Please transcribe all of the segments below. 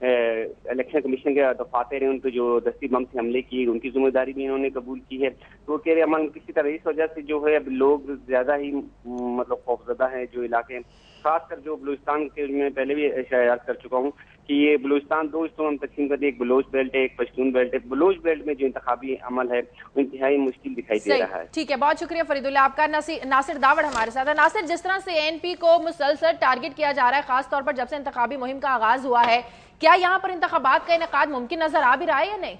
Election commission کے دفاتر ہیں ان پہ جو دستی بم سے حملے کیے ان کی ذمہ داری بھی انہوں نے قبول کی ہے. تو وہ کہہ رہے امن کسی طرح اس وجہ سے جو ہے اب لوگ زیادہ ہی مطلب خوفزدہ ہیں. جو علاقے خاص کر جو بلوچستان کے میں پہلے بھی اشارہ کر چکا ہوں کہ یہ بلوچستان دو حصوں میں تقسیم کر دیا, ایک بلوچ بیلٹ ہے ایک پشتون بیلٹ ہے. بلوچ بیلٹ میں جو انتخابی عمل ہے انتہائی مشکل دکھائی دے رہا ہے. ٹھیک ہے, بہت شکریہ فرید اللہ آپ کا. ناصر داوڑ ہمارے ساتھ ہے. ناصر, جس طرح سے ANP کو مسلسل ٹارگٹ کیا جا رہا ہے خاص طور پر جب سے انتخابی مہم کا آغاز ہوا ہے, کیا یہاں پر انتخابات کا انعقاد ممکن نظر آ بھی رہا ہے یا نہیں؟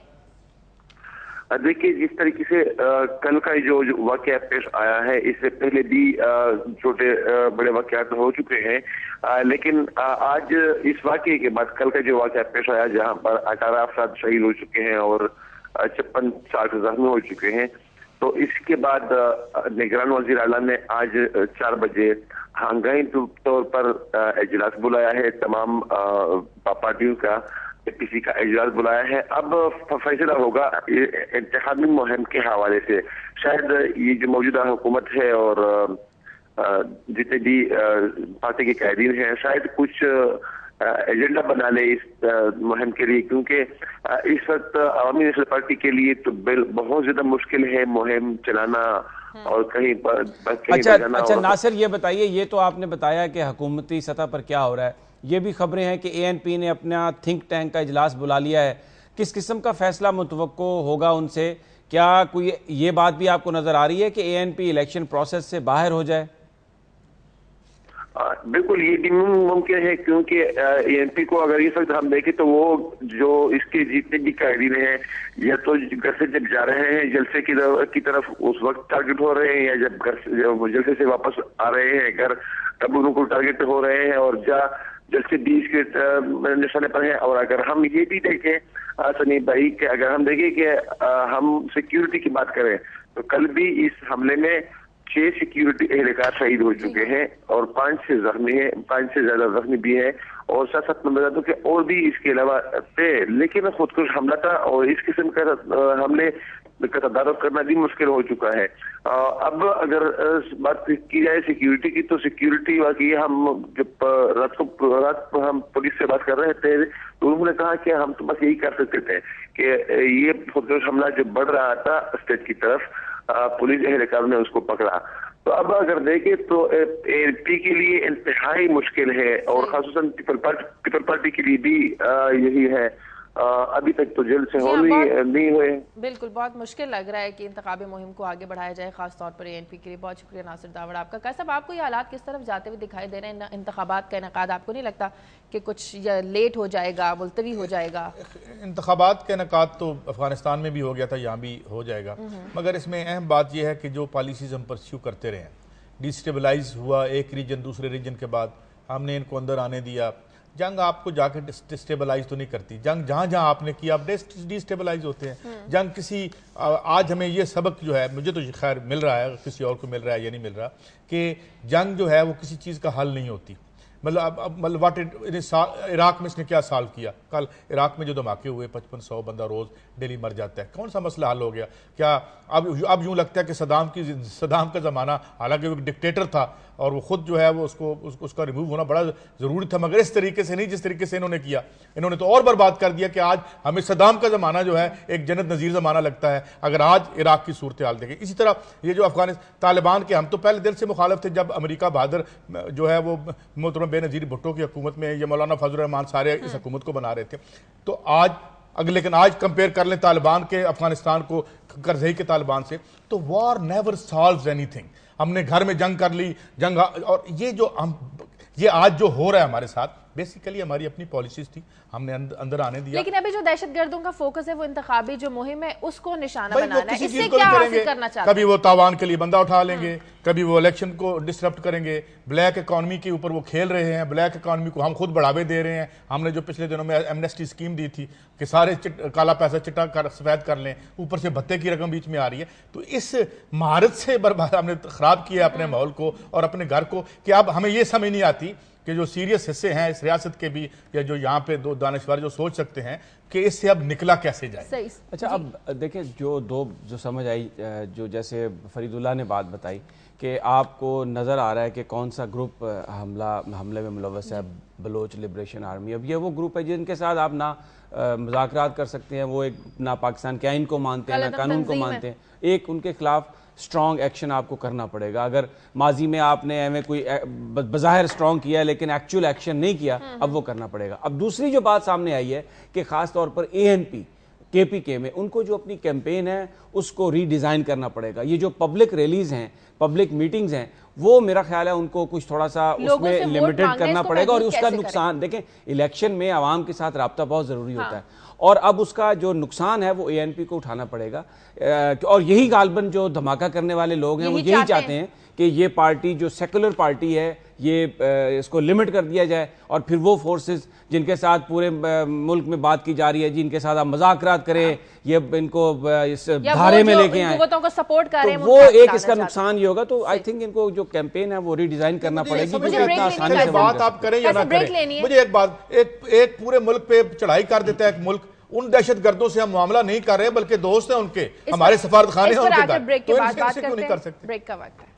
دیکھیے جس طریقے سے کل کا جو واقعہ پیش آیا ہے اس سے پہلے بھی چھوٹے بڑے واقعات ہو چکے ہیں, لیکن آج اس واقعے کے بعد کل کا جو واقعہ پیش آیا جہاں پر 18 افراد شہید ہو چکے ہیں اور 56-60 زخمی ہو چکے ہیں, تو اس کے بعد نگران وزیر اعلیٰ نے آج 4 بجے ہنگامی طور پر اجلاس بلایا ہے. تمام پارٹیوں کا APC کا اجلاس بلایا ہے. اب فیصلہ ہوگا انتخابی مہم کے حوالے سے. شاید یہ جو موجودہ حکومت ہے اور جتنے بھی پارٹی کے قائدین ہیں شاید کچھ ایجنڈا بنا لے اس مہم کے لیے, کیونکہ اس وقت عوامی نیشنل پارٹی کے لیے تو بہت زیادہ مشکل ہے مہم چلانا اور کہیں پر. اچھا ناصر, یہ بتائیے, یہ تو آپ نے بتایا کہ حکومتی سطح پر کیا ہو رہا ہے, یہ بھی خبریں ہیں کہ ANP نے اپنا تھنک ٹینک کا اجلاس بلا لیا ہے. کس قسم کا فیصلہ متوقع ہوگا ان سے؟ کیا کوئی یہ بات بھی آپ کو نظر آ رہی ہے کہ ANP الیکشن پروسیس سے باہر ہو جائے؟ بالکل یہ بھی ممکن ہے, کیونکہ ANP کو اگر اس وقت ہم دیکھیں تو وہ جو اس کے جتنے بھی قائدین ہیں یا تو گھر سے جب جا رہے ہیں جلسے کی طرف اس وقت ٹارگٹ ہو رہے ہیں, یا جب گھر سے جلسے سے واپس آ رہے ہیں گھر تب ان کو ٹارگٹ ہو رہے ہیں اور جلسے 20 کے نشانے پر ہیں. اور اگر ہم یہ بھی دیکھیں سنی بھائی کہ اگر ہم دیکھیں کہ ہم سیکیورٹی کی بات کریں تو کل بھی اس حملے میں 6 سیکیورٹی اہلکار شہید ہو چکے ہیں اور 5 سے زخمی ہیں, 5 سے زیادہ زخمی بھی ہیں, اور 7 نمبر کے اور بھی اس کے علاوہ تھے. لیکن خودکش حملہ تھا اور اس قسم کا حملے کا تدارک کرنا بھی مشکل ہو چکا ہے. اب اگر بات کی جائے سیکیورٹی کی تو سیکیورٹی واقعی ہم جب رات کو ہم پولیس سے بات کر رہے تھے تو انہوں نے کہا کہ ہم تو بس یہی کر سکتے تھے کہ یہ خودکش حملہ جو بڑھ رہا تھا اسٹیٹ کی طرف پولیس اہلکار نے اس کو پکڑا. تو اب اگر دیکھیں تو ANP کے لیے انتہائی مشکل ہے اور خصوصاً پیپل پارٹی کے لیے بھی یہی ہے. ابھی تک تو جلد سے نہیں ہوئے. بالکل بہت مشکل لگ رہا ہے کہ انتخابی مہم کو آگے بڑھایا جائے خاص طور پر ANP کے لیے. بہت شکریہ ناصر داوڑ آپ کا. صاحب آپ کو یہ حالات کس طرف جاتے ہوئے دکھائی دے رہے ہیں؟ انتخابات کا انعقاد آپ کو نہیں لگتا کہ کچھ لیٹ ہو جائے گا, ملتوی ہو جائے گا؟ انتخابات کا انعقاد تو افغانستان میں بھی ہو گیا تھا, یہاں بھی ہو جائے گا, مگر اس میں اہم بات یہ ہے کہ جو پالیسیز ہم پرسیو کرتے رہے ہیں, ڈیسٹیبلائز ہوا ایک ریجن دوسرے ریجن کے بعد, ہم نے ان کو اندر آنے دیا. جنگ آپ کو جا کے ڈسٹیبلائز تو نہیں کرتی, جنگ جہاں جہاں آپ نے کیا آپ ڈیسٹیبلائز ہوتے ہیں. جنگ کسی آج ہمیں یہ سبق جو ہے, مجھے تو خیر مل رہا ہے, کسی اور کو مل رہا ہے یا نہیں مل رہا, کہ جنگ جو ہے وہ کسی چیز کا حل نہیں ہوتی. مطلب عراق میں اس نے کیا سالو کیا؟ کل عراق میں جو دھماکے ہوئے 5500 بندہ روز ڈیلی مر جاتا ہے, کون سا مسئلہ حل ہو گیا؟ کیا اب یوں لگتا ہے کہ صدام کا زمانہ, حالانکہ وہ ایک ڈکٹیٹر تھا اور وہ خود جو ہے وہ اس کا ریموو ہونا بڑا ضروری تھا, مگر اس طریقے سے نہیں جس طریقے سے انہوں نے کیا. انہوں نے تو اور برباد کر دیا کہ آج ہمیں صدام کا زمانہ جو ہے ایک جنت نظیر زمانہ لگتا ہے اگر آج عراق کی صورتحال دیکھیں. اسی طرح یہ جو طالبان کے, ہم تو پہلے دل سے مخالف تھے جب امریکہ بہادر جو ہے وہ محترم بے نظیر بھٹو کی حکومت میں یا مولانا فضل الرحمان سارے اس حکومت کو بنا رہے تھے. تو لیکن آج کمپیئر کر لیں طالبان کے افغانستان کو کرزئی کے طالبان سے, تو وار نیور سالوز اینی تھنگ. ہم نے گھر میں جنگ کر لی, اور یہ آج جو ہو رہا ہے ہمارے ساتھ بیسیکلی ہماری اپنی پالیسیز تھی, ہم نے اندر آنے دیا. لیکن ابھی جو دہشت گردوں کا فوکس ہے وہ انتخابی جو مہم ہے اس کو نشانہ بنانا ہے, اس سے کیا حاصل کرنا چاہتے ہیں؟ کبھی وہ تاوان کے لیے بندہ اٹھا لیں گے, کبھی وہ الیکشن کو ڈسرپٹ کریں گے, بلیک اکانومی کے اوپر وہ کھیل رہے ہیں, بلیک اکانومی کو ہم خود بڑھاوے دے رہے ہیں. ہم نے جو پچھلے دنوں میں ایمنیسٹی اسکیم دی تھی کہ سارے کالا پیسہ چٹا سفید کر لیں, اوپر سے بھتے کی رقم بیچ میں آ رہی ہے. تو اس مہارت سے برباد ہم نے خراب کیا اپنے ماحول کو اور اپنے گھر کو, کہ اب ہمیں یہ سمجھ نہیں آتی کہ جو سیریس حصے ہیں اس ریاست کے بھی, یا جو یہاں پہ دو دانشور جو سوچ سکتے ہیں کہ اس سے اب نکلا کیسے جائے. اچھا اب دیکھیں جو سمجھ آئی, جو جیسے فرید اللہ نے بات بتائی کہ آپ کو نظر آ رہا ہے کہ کون سا گروپ حملے میں ملوث ہے, بلوچ لبریشن آرمی. اب یہ وہ گروپ ہے جن کے ساتھ آپ نہ مذاکرات کر سکتے ہیں, وہ ایک نہ پاکستان کے آئین کو مانتے ہیں نہ قانون کو مانتے ہیں. ایک ان کے خلاف سٹرونگ ایکشن آپ کو کرنا پڑے گا. اگر ماضی میں آپ نے ایویں کوئی بظاہر سٹرونگ کیا ہے لیکن ایکچول ایکشن نہیں کیا, اب وہ کرنا پڑے گا. اب دوسری جو بات سامنے آئی ہے کہ خاص طور پر ANP KPK میں ان کو جو اپنی کیمپین ہے اس کو ری ڈیزائن کرنا پڑے گا. یہ جو پبلک ریلیز ہیں, پبلک میٹنگز ہیں, وہ میرا خیال ہے ان کو کچھ تھوڑا سا اس میں لمیٹڈ کرنا پڑے گا. اور اس کا نقصان دیکھیں, الیکشن میں عوام کے ساتھ رابطہ بہت ضروری ہوتا ہے, اور اب اس کا جو نقصان ہے وہ ANP کو اٹھانا پڑے گا. اور یہی غالباً جو دھماکہ کرنے والے لوگ ہیں وہ یہی چاہتے ہیں کہ یہ پارٹی جو سیکولر پارٹی ہے یہ اس کو لمٹ کر دیا جائے, اور پھر وہ فورسز جن کے ساتھ پورے ملک میں بات کی جا رہی ہے, جن کے ساتھ آپ مذاکرات کریں, یہ ان کو اس دھارے میں لے کے آئیں, تو وہ ایک اس کا نقصان یہ ہوگا. تو آئی تھنک ان کو جو کیمپین ہے وہ ری ڈیزائن کرنا پڑے گی. بات آپ کریں یا نہ کریں, مجھے ایک بات, ایک پورے ملک پہ چڑھائی کر دیتا ہے ایک ملک, ان دہشت گردوں سے ہم معاملہ نہیں کر رہے بلکہ دوست ہیں ان کے, ہمارے سفارت خانے ہیں ان کے گھر, تو ان سے کیوں نہیں کر سکتے؟ بریک کا وقت ہے.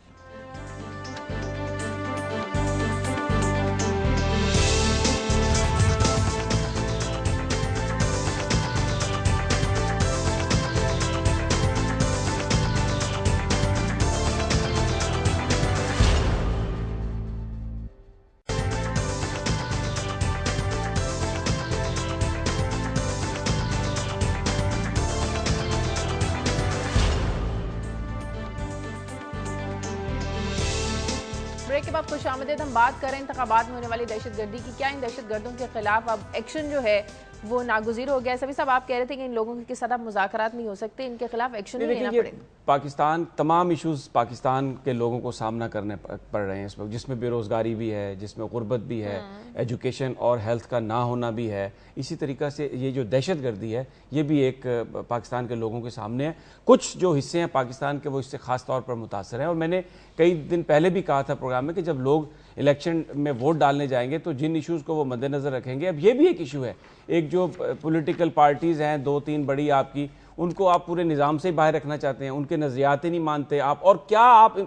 بریک کے بعد خوش آمدید. ہم بات کریں انتخابات میں ہونے والی دہشت گردی کی. کیا ان دہشت گردوں کے خلاف اب ایکشن جو ہے وہ ناگزیر ہو گیا ہے؟ سبھی صاحب آپ کہہ رہے تھے کہ ان لوگوں کے ساتھ اب مذاکرات نہیں ہو سکتے, ان کے خلاف ایکشن نہیں لینا پڑے گا. پاکستان تمام ایشوز پاکستان کے لوگوں کو سامنا کرنے پڑ رہے ہیں اس وقت, جس میں بے روزگاری بھی ہے, جس میں غربت بھی ہے, ایجوکیشن اور ہیلتھ کا نہ ہونا بھی ہے. اسی طریقہ سے یہ جو دہشت گردی ہے یہ بھی ایک پاکستان کے لوگوں کے سامنے ہے. کچھ جو حصے ہیں پاکستان کے وہ اس سے خاص طور پر متاثر ہیں, اور میں نے کئی دن پہلے بھی کہا تھا پروگرام میں کہ جب لوگ الیکشن میں ووٹ ڈالنے جائیں گے تو جن ایشوز کو وہ مد نظر رکھیں گے. اب یہ بھی ایک ایشو ہے, ایک جو پولیٹیکل پارٹیز ہیں 2-3 بڑی آپ کی, ان کو آپ پورے نظام سے باہر رکھنا چاہتے ہیں, ان کے نظریات نہیں مانتے آپ, اور کیا آپ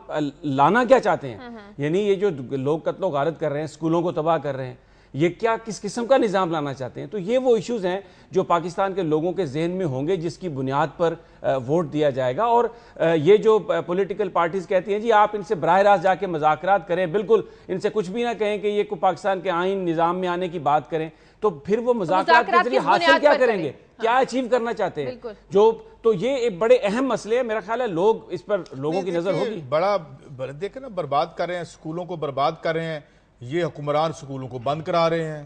لانا کیا چاہتے ہیں؟ یعنی یہ جو لوگ قتل و غارت کر رہے ہیں, اسکولوں کو تباہ کر رہے ہیں, یہ کیا کس قسم کا نظام لانا چاہتے ہیں؟ تو یہ وہ ایشوز ہیں جو پاکستان کے لوگوں کے ذہن میں ہوں گے جس کی بنیاد پر ووٹ دیا جائے گا. اور یہ جو پولیٹیکل پارٹیز کہتی ہیں جی آپ ان سے براہ راست جا کے مذاکرات کریں, بالکل ان سے کچھ بھی نہ کہیں کہ یہ پاکستان کے آئین نظام میں آنے کی بات کریں, تو پھر وہ مذاکرات کے ذریعے حاصل کیا کریں گے, کیا اچیو کرنا چاہتے ہیں؟ تو یہ ایک بڑے اہم مسئلے ہیں. میرا خیال ہے لوگ اس پر لوگوں کی نظر ہوگی. بڑا دیکھیں نا, برباد کر رہے ہیں, اسکولوں کو برباد کر رہے ہیں, یہ حکمران اسکولوں کو بند کرا رہے ہیں,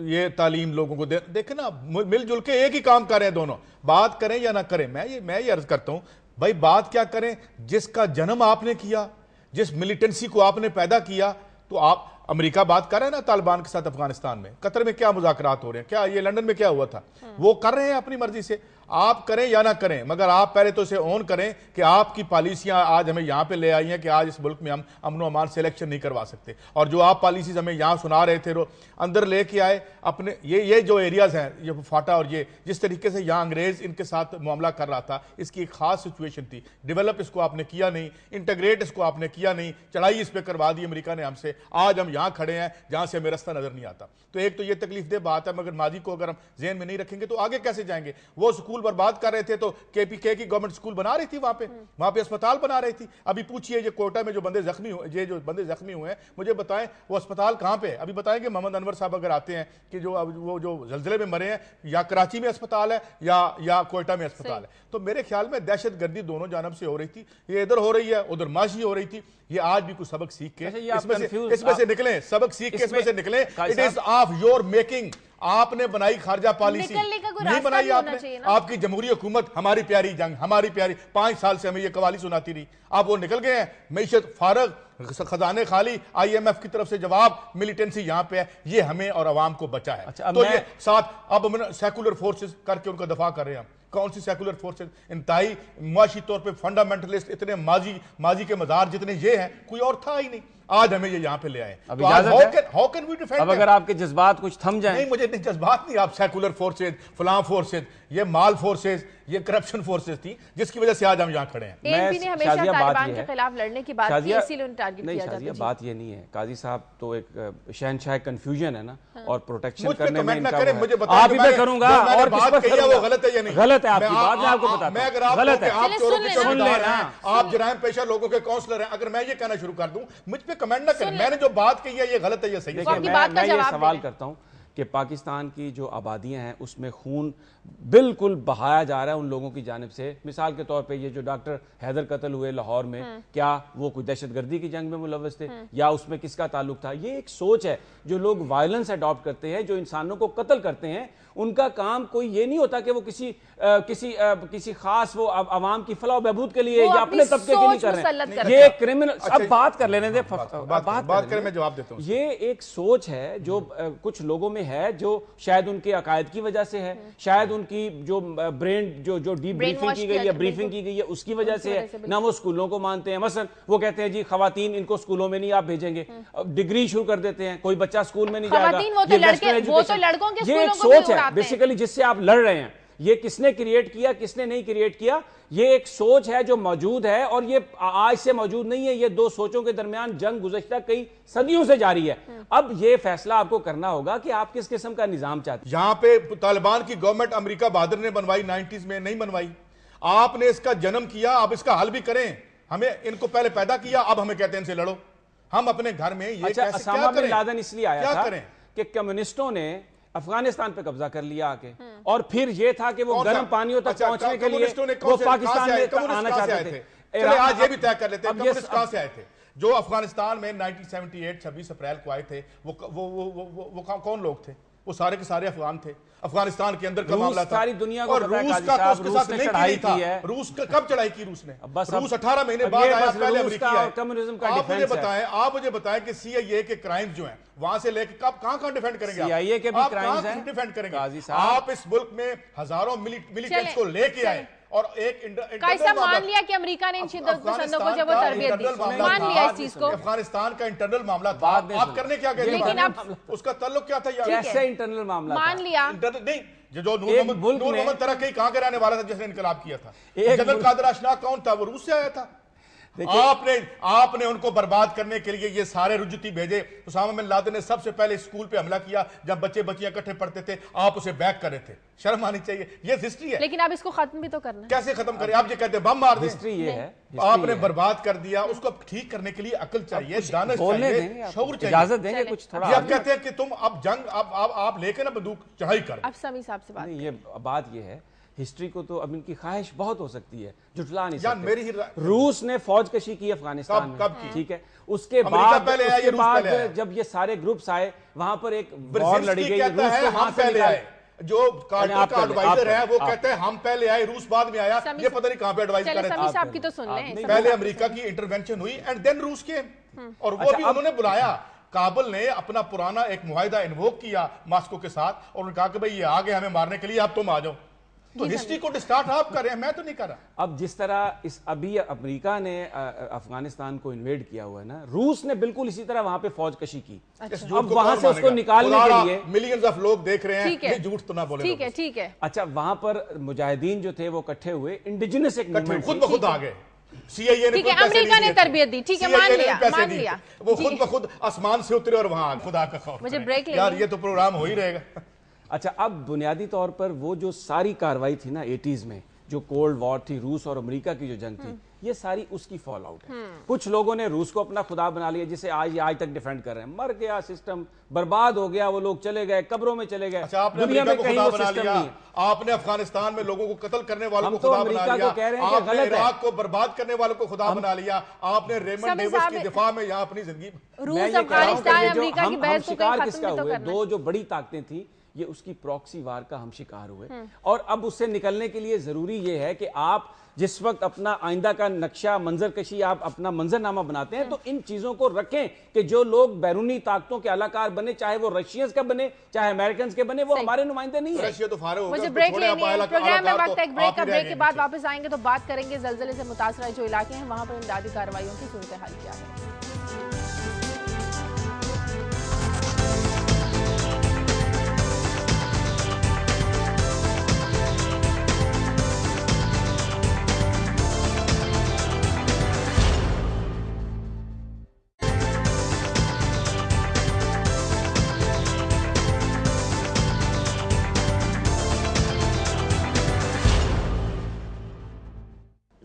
یہ تعلیم لوگوں کو دیکھیں نا, مل جل کے ایک ہی کام کر رہے ہیں دونوں. بات کریں یا نہ کریں, میں یہ عرض کرتا ہوں بھائی بات کیا کریں, جس کا جنم آپ نے کیا, جس ملیٹنسی کو آپ نے پیدا کیا, تو آپ امریکہ بات کر رہے ہیں نا طالبان کے ساتھ افغانستان میں, قطر میں کیا مذاکرات ہو رہے ہیں, کیا یہ لندن میں کیا ہوا تھا, وہ کر رہے ہیں اپنی مرضی سے. آپ کریں یا نہ کریں, مگر آپ پہلے تو اسے اون کریں کہ آپ کی پالیسیاں آج ہمیں یہاں پہ لے آئی ہیں کہ آج اس ملک میں ہم امن و امان سے الیکشن نہیں کروا سکتے, اور جو آپ پالیسیز ہمیں یہاں سنا رہے تھے اندر لے کے آئے اپنے. یہ جو ایریاز ہیں, یہ فاٹا اور یہ جس طریقے سے یہاں انگریز ان کے ساتھ معاملہ کر رہا تھا, اس کی ایک خاص سچویشن تھی. ڈیولپ اس کو آپ نے کیا نہیں, انٹیگریٹ اس کو آپ نے کیا نہیں, چڑھائی اس پہ کروا دی امریکہ نے ہم سے. آج ہم یہاں کھڑے ہیں جہاں سے ہمیں رستہ نظر نہیں آتا. تو ایک تو یہ تکلیف دہ بات ہے, مگر ماضی کو اگر ہم ذہن میں نہیں رکھیں گے تو آگے کیسے جائیں گے؟ وہ سکول برباد کر رہے تھے تو KPK کی گورنمنٹ سکول بنا رہی تھی, وہاں پہ اسپتال بنا رہی تھی. ابھی پوچھئے یہ کوئٹہ میں جو بندے زخمی ہوئے ہیں, مجھے بتائیں وہ اسپتال کہاں پہ؟ ابھی بتائیں کہ محمد انور صاحب اگر آتے ہیں کہ وہ جو زلزلے میں مرے ہیں, یا کراچی میں اسپتال ہے یا کوئٹہ میں اسپتال ہے. تو میرے خیال میں دہشت گردی دونوں جانب سے ہو رہی تھی, یہ ادھر ہو رہی ہے ادھر معاشی ہو رہی تھی. یہ آج بھی کچھ سبق سیکھ کے اس میں سے نکلیں, سبق سیکھ کے اس میں سے نکلیں. It is of your making. آپ نے بنائی خارجہ پالیسی, نہیں بنائی آپ نے. آپ کی جمہوری حکومت, ہماری پیاری جنگ, ہماری پیاری 5 سال سے ہمیں یہ قوالی سناتی رہی. آپ وہ نکل گئے ہیں, معیشت فارغ, خزانے خالی, IMF کی طرف سے جواب, ملیٹنسی یہاں پہ ہے. یہ ہمیں اور عوام کو بچا ہے. تو یہ ساتھ اب ہم سیکولر فورسز کر کے ان کا دفاع کر رہے ہیں. کون سی سیکولر فورسز؟ انتہائی معاشی طور پہ فنڈامنٹلسٹ, اتنے ماضی کے مزار جتنے یہ ہیں, کوئی اور تھا ہی نہیں. آج ہمیں یہ یہاں پہ لے آئے. اب اجازت ہے؟ How can we defend اب اگر آپ کے جذبات کچھ تھم جائیں. نہیں, مجھے نہیں جذبات نہیں. آپ سیکولر فورسز, فلاں فورسز, یہ مال فورسز, یہ کرپشن فورسز تھی جس کی وجہ سے آج ہم یہاں کھڑے ہیں. ANP نے ہمیشہ طالبان کے خلاف لڑنے کی بات کی, اسی لیے ان ٹارگٹ کیا جاتا ہے. نہیں, بات یہ نہیں ہے. قاضی صاحب تو ایک شہنشاہ کنفیوژن ہے نا, اور پروٹیکشن کرنے میں ان کا مجھے آپ ہی پہ کروں گا, اور بات کہی ہے وہ غلط ہے یا نہیں؟ غلط ہے آپ کی بات, میں آپ کو بتاتا ہوں. میں اگر آپ غلط ہے, آپ چوروں کے چوکیدار ہیں, آپ جرائم پیشہ لوگوں کے کونسلر ہیں, اگر میں یہ کہنا شروع کر دوں مجھ پہ کمنٹ نہ کریں. میں نے جو بات کہی ہے یہ غلط ہے یا صحیح ہے؟ میں یہ سوال کرتا ہوں کہ پاکستان کی جو آبادیاں ہیں اس میں خون بالکل بہایا جا رہا ہے ان لوگوں کی جانب سے. مثال کے طور پہ یہ جو ڈاکٹر حیدر قتل ہوئے لاہور میں, کیا وہ کوئی دہشت گردی کی جنگ میں ملوث تھے یا اس میں کس کا تعلق تھا؟ یہ ایک سوچ ہے. جو لوگ وائلنس اڈاپٹ کرتے ہیں, جو انسانوں کو قتل کرتے ہیں, ان کا کام کوئی یہ نہیں ہوتا کہ وہ کسی خاص وہ عوام کی فلاح و بہبود کے لیے یا اپنے طبقے کے لیے کر رہے ہیں. یہ کرمنل, اب بات کر لینے دیں, بات کریں, میں جواب دیتا ہوں. یہ ایک سوچ ہے جو کچھ لوگوں میں ہے, جو شاید ان کے عقائد کی وجہ سے ہے, شاید ان کی جو برین جو ڈیپ بریفنگ کی گئی ہے, بریفنگ کی گئی ہے, اس کی وجہ سے ہے. نہ وہ اسکولوں کو مانتے ہیں. مثلا وہ کہتے ہیں جی خواتین ان کو اسکولوں میں نہیں آپ بھیجیں گے, ڈگری شروع کر دیتے ہیں, کوئی بچہ اسکول میں نہیں جائے گا. یہ ایک سوچ ہے بیسیکلی جس سے آپ لڑ رہے ہیں. یہ کس نے کریٹ کیا, کس نے نہیں کریٹ کیا, یہ ایک سوچ ہے جو موجود ہے, اور یہ آج سے موجود نہیں ہے. یہ دو سوچوں کے درمیان جنگ گزشتہ کئی صدیوں سے جاری ہے. اب یہ فیصلہ آپ کو کرنا ہوگا کہ آپ کس قسم کا نظام چاہتے ہیں. یہاں پہ طالبان کی گورنمنٹ امریکہ بہادر نے بنوائی 90s میں, نہیں بنوائی. آپ نے اس کا جنم کیا, اب اس کا حل بھی کریں. ہمیں ان کو پہلے پیدا کیا, اب ہمیں کہتے ہیں ان سے لڑو. ہم اپنے گھر میں یہ کیسے اسامہ بن لادن اس لیے آیا تھا کہ کمیونسٹوں نے افغانستان پہ قبضہ کر لیا آ کے, اور پھر یہ تھا کہ وہ گرم پانیوں تک پہنچنے کے لیے وہ پاکستان میں آنا چاہتے تھے. چلے آج یہ بھی طے کر لیتے ہیں کمیونسٹ کہاں سے آئے تھے. جو افغانستان میں 1978 26 اپریل کو آئے تھے وہ کون لوگ تھے؟ وہ سارے کے سارے افغان تھے. افغانستان کے اندر کا معاملہ تھا, ساری دنیا کو اور روس کا تو اس کے ساتھ لنک نہیں تھا. روس کب چڑھائی کی روس نے؟ روس 18 مہینے بعد آیا, پہلے امریکی آئے. آپ مجھے بتائیں کہ سی آئی اے کے کرائمز جو ہیں وہاں سے لے کے کہاں ڈیفینڈ کریں گے؟ سی آئی اے کے بھی کرائمز ہیں, ڈیفینڈ کریں گے. آپ اس ملک میں ہزاروں ملیٹنٹس کو لے کے آئے, اور ایک مان لیا کہ امریکہ نے ان شدت پسندوں کو جب وہ تربیت دی, مان لیا اس چیز کو. افغانستان کا انٹرنل معاملہ تھا, آپ کرنے کیا گئے تھے؟ اس کا تعلق کیا تھا؟ کیسے انٹرنل معاملہ مان لیا نہیں, جو نور محمد ترکی کہاں کے رہنے والا تھا جس نے انقلاب کیا تھا؟ جنرل قادر اشنا کون تھا؟ وہ روس سے آیا تھا. آپ نے ان کو برباد کرنے کے لیے یہ سارے رجتی بھیجے. اسامہ بن لادن نے سب سے پہلے اسکول پہ حملہ کیا جب بچے بچیاں اکٹھے پڑھتے تھے, آپ اسے بیک کر رہے تھے. شرم آنی چاہیے, یہ ہسٹری ہے. لیکن آپ اس کو ختم بھی تو کرنا ہے. کیسے ختم کریں؟ آپ یہ کہتے ہیں بم مار دیں. ہسٹری یہ ہے, آپ نے برباد کر دیا. اس کو ٹھیک کرنے کے لیے عقل چاہیے, دانش چاہیے, شعور چاہیے. اجازت دیں گے کچھ تھوڑا. یہ آپ کہتے ہیں کہ تم اب جنگ آپ لے کے نا بندوق چڑھائی کر. اب سمی صاحب سے بات نہیں, یہ بات یہ ہے, ہسٹری کو تو اب ان کی خواہش بہت ہو سکتی ہے, جھٹلا نہیں سکتے. روس نے فوج کشی کی افغانستان میں, ٹھیک ہے, اس کے بعد جب یہ سارے گروپس آئے وہاں پر ایک وار لڑی گئی. روس کو وہاں سے نکال, جو کارٹر کا ایڈوائزر ہے وہ کہتے ہیں ہم پہلے آئے, روس بعد میں آیا. یہ پتہ نہیں کہاں پہ ایڈوائز کر رہے تھے. پہلے امریکہ کی انٹرونشن ہوئی اینڈ دین روس کے, اور وہ بھی انہوں نے بلایا. کابل نے اپنا پرانا ایک معاہدہ انووک کیا ماسکو کے ساتھ, اور انہوں نے کہا کہ بھئی یہ آگے ہمیں مارنے کے لیے اب تم آ جاؤ. تو ہسٹری کو ڈسٹارٹ آپ کر رہے ہیں, میں تو نہیں کر رہا. اب جس طرح ابھی امریکہ نے افغانستان کو انویڈ کیا ہوا ہے نا, روس نے بالکل اسی طرح وہاں پہ فوج کشی کی. اب وہاں سے اس کو نکالنے کے لیے ملینز آف لوگ دیکھ رہے ہیں, یہ جھوٹ تو نہ بولے. ٹھیک ہے. اچھا, وہاں پر مجاہدین جو تھے وہ کٹھے ہوئے, انڈیجنس ایک موومنٹ, خود بخود آ گئے. سی آئی اے نے امریکہ نے تربیت دی, ٹھیک ہے, مان لیا. وہ خود بخود آسمان سے اترے اور وہاں خدا کا خوف. مجھے بریک لے, یار یہ تو پروگرام ہو ہی رہے گا. اچھا, اب بنیادی طور پر وہ جو ساری کاروائی تھی نا 80s میں, جو کولڈ وار تھی, روس اور امریکہ کی جو جنگ تھی, یہ ساری اس کی فال آؤٹ ہے. کچھ لوگوں نے روس کو اپنا خدا بنا لیا, جسے آج تک ڈیفینڈ کر رہے ہیں. مر گیا سسٹم, برباد ہو گیا, وہ لوگ چلے گئے, قبروں میں چلے گئے. دنیا میں کہیں وہ سسٹم نہیں ہے. آپ نے افغانستان میں لوگوں کو قتل کرنے والوں کو خدا بنا لیا, آپ نے عراق کو برباد کرنے والوں کو خدا بنا لیا, آپ نے ریمنڈ ڈیوس کی دفاع میں یہاں اپنی زندگی. روس افغانستان امریکہ کی بحث کو شکار کس کا ہوئے؟ دو جو بڑی طاقتیں تھیں, یہ اس کی پراکسی وار کا ہم شکار ہوئے. اور اب اس سے نکلنے کے لیے ضروری یہ ہے کہ آپ جس وقت اپنا آئندہ کا نقشہ منظر کشی, آپ اپنا منظر نامہ بناتے ہیں, تو ان چیزوں کو رکھیں کہ جو لوگ بیرونی طاقتوں کے علاقار بنے, چاہے وہ رشینز کا بنے چاہے امریکنز کے بنے, وہ ہمارے نمائندے نہیں ہیں. رشیا تو فارغ ہو گیا. مجھے بریک لینی ہے, پروگرام میں وقت ہے ایک بریک کا. بریک کے بعد واپس آئیں گے تو بات کریں گے زلزلے سے متاثرہ جو علاقے ہیں وہاں پر امدادی کارروائیوں کی صورتحال کیا ہے.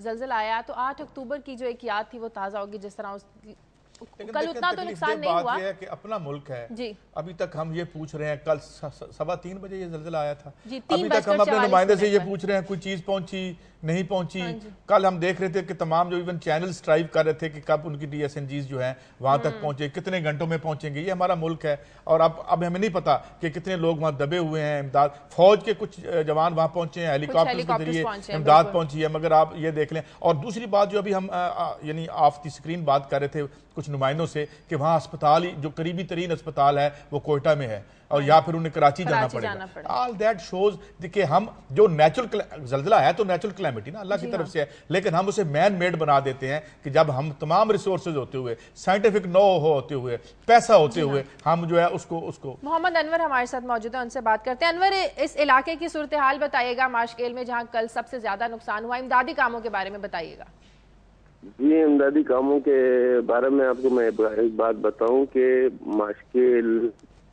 زلزلہ آیا تو 8 اکتوبر کی جو ایک یاد تھی وہ تازہ ہوگی، جس طرح کل اتنا تو نقصان نہیں ہوا۔ یہ ہے کہ اپنا ملک ہے جی، ابھی تک ہم یہ پوچھ رہے ہیں، کل 3:15 بجے یہ زلزلہ آیا تھا، جی، ابھی تک ہم اپنے نمائندے سے یہ پوچھ رہے ہیں کوئی چیز پہنچی نہیں پہنچی۔ کل ہم دیکھ رہے تھے کہ تمام جو ایون چینلز ٹرائیو کر رہے تھے کہ کب ان کی ڈی ایس این جیز جو ہیں وہاں تک پہنچے، کتنے گھنٹوں میں پہنچیں گے۔ یہ ہمارا ملک ہے اور اب ہمیں نہیں پتا کہ کتنے لوگ وہاں دبے ہوئے ہیں۔ امداد فوج کے کچھ جوان وہاں پہنچے ہیں، ہیلی کاپٹرز کے ذریعے امداد پہنچی ہے، مگر آپ یہ دیکھ لیں۔ اور دوسری بات جو ابھی ہم یعنی آف دی اسکرین بات کر رہے تھے کچھ نمائندوں سے کہ وہاں اسپتال ہی جو قریبی ترین اسپتال ہے وہ کوئٹہ میں ہے اور یا پھر انہیں کراچی جانا پڑے گا۔ آل دیٹ شوز کہ ہم جو نیچرل زلزلہ ہے تو نیچرل کلیمٹی نا اللہ کی طرف سے ہے، لیکن ہم اسے مین میڈ بنا دیتے ہیں کہ جب ہم تمام ریسورسز ہوتے ہوئے، سائنٹیفک نو ہوتے ہوئے، پیسہ ہوتے ہوئے ہم جو ہے اس کو محمد انور ہمارے ساتھ موجود ہیں، ان سے بات کرتے ہیں۔ انور، اس علاقے کی صورتحال بتائیے گا، ماشکیل میں جہاں کل سب سے زیادہ نقصان ہوا، امدادی کاموں کے بارے میں بتائیے گا۔ جی، امدادی کاموں کے بارے میں آپ کو میں ایک بات بتاؤں کہ ماشکیل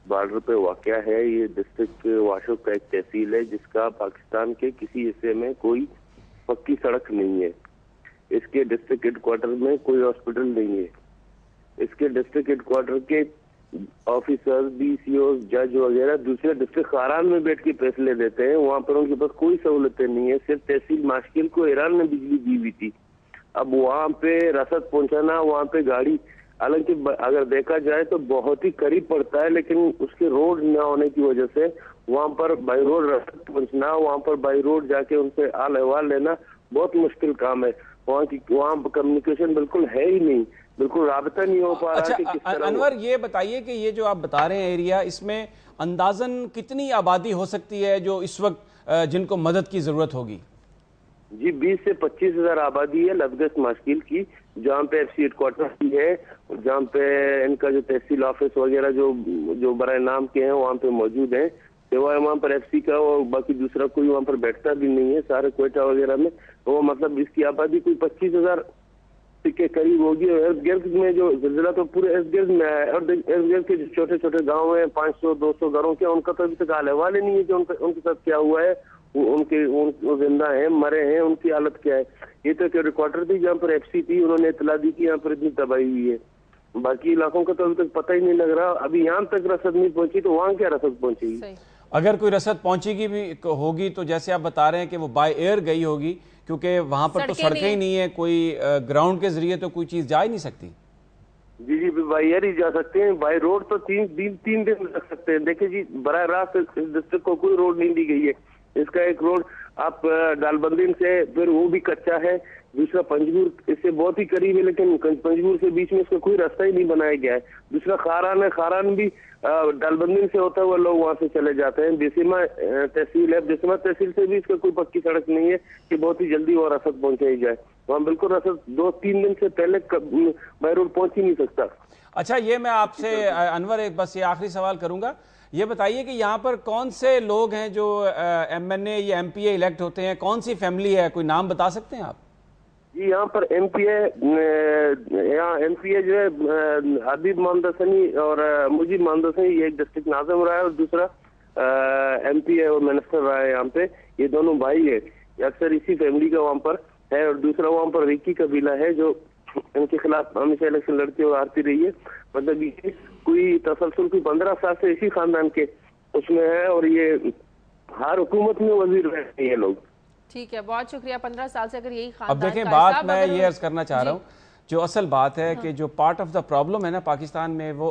بارڈر پہ واقع ہے۔ یہ ڈسٹرکٹ واشوق کا ایک تحصیل ہے جس کا پاکستان کے کسی حصے میں کوئی پکی سڑک نہیں ہے۔ اس کے ڈسٹرکٹ ہیڈ کوارٹر میں کوئی ہاسپٹل نہیں ہے۔ اس کے ڈسٹرکٹ ہیڈ کوارٹر کے آفیسر، ڈی سی او، جج وغیرہ دوسرے ڈسٹرکٹ خاران میں بیٹھ کے فیصلے دیتے ہیں، وہاں پر ان کے پاس کوئی سہولتیں نہیں ہے۔ صرف تحصیل ماشکیل کو ایران نے بجلی دی ہوئی تھی، اب وہاں پہ رسد پہنچانا، وہاں پہ گاڑی، حالانکہ اگر دیکھا جائے تو بہت ہی قریب پڑتا ہے، لیکن اس کے روڈ نہ ہونے کی وجہ سے وہاں پر بائی روڈ رسد پہنچنا، وہاں پر بائی روڈ جا کے ان سے حال احوال لینا بہت مشکل کام ہے۔ وہاں کمیونیکیشن بالکل ہے ہی نہیں، بالکل رابطہ نہیں ہو پا رہا کہ کس طرح۔ انور، یہ بتائیے کہ یہ جو آپ بتا رہے ہیں ایریا، اس میں اندازاً کتنی آبادی ہو سکتی ہے جو اس وقت جن کو مدد کی ضرورت ہوگی؟ جی، 20 سے 25 ہزار آبادی ہے لبگس ماشکیل کی، جہاں پہ ایف سی ہیڈ کوارٹر کی ہے، جہاں پہ ان کا جو تحصیل آفس وغیرہ جو برائے نام کے ہیں وہاں پہ موجود ہیں، سوائے وہاں پر ایف سی کا اور باقی دوسرا کوئی وہاں پر بیٹھتا بھی نہیں ہے سارے کوئٹہ وغیرہ میں۔ وہ مطلب اس کی آبادی کوئی 25,000 کے قریب ہوگی۔ اور ارد گرد میں جو زلزلہ تو پورے ارد گرد میں ہے، اور ارد گرد کے جو چھوٹے چھوٹے گاؤں ہیں 500-200 گھروں کے، ان کا تو ابھی تک حال احوال ہی نہیں ہے کہ ان کے ساتھ کیا ہوا ہے، وہ زندہ ہیں مرے ہیں، ان کی حالت کیا ہے۔ یہ تو کہ ریکارڈر تھی جہاں پر ایف سی تھی، انہوں نے اطلاع دی کہ یہاں پر اتنی تباہی ہوئی ہے، باقی علاقوں کا تو ابھی تک پتہ ہی نہیں لگ رہا۔ ابھی یہاں تک رسد نہیں پہنچی تو وہاں کیا رسد پہنچے گی؟ اگر کوئی رسد پہنچے گی بھی ہوگی تو جیسے آپ بتا رہے ہیں کہ وہ بائی ایئر گئی ہوگی، کیونکہ وہاں پر تو سڑکیں ہی نہیں ہے، کوئی گراؤنڈ کے ذریعے تو کوئی چیز جا ہی نہیں سکتی۔ جی بائی ایئر ہی جا سکتے ہیں، بائی روڈ تو 3 دن لگ سکتے ہیں۔ دیکھیں جی، براہ راست اس ڈسٹرکٹ کو کوئی روڈ نہیں دی گئی ہے۔ اس کا ایک روڈ آپ ڈال بندین سے، پھر وہ بھی کچا ہے، دوسرا پنجگور اس سے بہت ہی قریب ہے، لیکن پنجگور سے بیچ میں اس کا کوئی راستہ ہی نہیں بنایا گیا ہے۔ دوسرا خاران ہے، خاران بھی ڈال بندین سے ہوتا ہوا لوگ وہاں سے چلے جاتے ہیں۔ بیسیما تحصیل ہے، بیسیما تحصیل سے بھی اس کا کوئی پکی سڑک نہیں ہے کہ بہت ہی جلدی وہ رسد پہنچائی جائے۔ وہاں بالکل رسد 2-3 دن سے پہلے بائی روڈ پہنچ ہی نہیں سکتا۔ اچھا، یہ میں آپ سے انور ایک بس یہ آخری سوال کروں گا، یہ بتائیے کہ یہاں پر کون سے لوگ ہیں جو ایم این اے یا ایم پی اے الیکٹ ہوتے ہیں، کون سی فیملی ہے، کوئی نام بتا سکتے ہیں آپ؟ جی، یہاں پر ایم پی اے جو ہے حبیب محمد حسنی اور مجیب محمد حسنی، یہ ایک ڈسٹرکٹ ناظم رہا ہے اور دوسرا ایم پی اے اور منسٹر رہا ہے یہاں پہ۔ یہ دونوں بھائی ہیں، اکثر اسی فیملی کا وہاں پر ہے، اور دوسرا وہاں پر ریکی قبیلہ ہے جو ان کے خلاف ہمیشہ الیکشن لڑتی اور ہارتی رہی ہے۔ مطلب یہ کوئی تسلسل کوئی 15 سال سے اسی خاندان کے اس میں ہے، اور یہ ہر حکومت میں وزیر رہے ہیں یہ لوگ۔ ٹھیک ہے، بہت شکریہ۔ 15 سال سے اگر یہی خاندان اب دیکھیں، بات میں یہ عرض کرنا چاہ رہا ہوں، جو اصل بات ہے کہ جو پارٹ آف دا پرابلم ہے نا پاکستان میں، وہ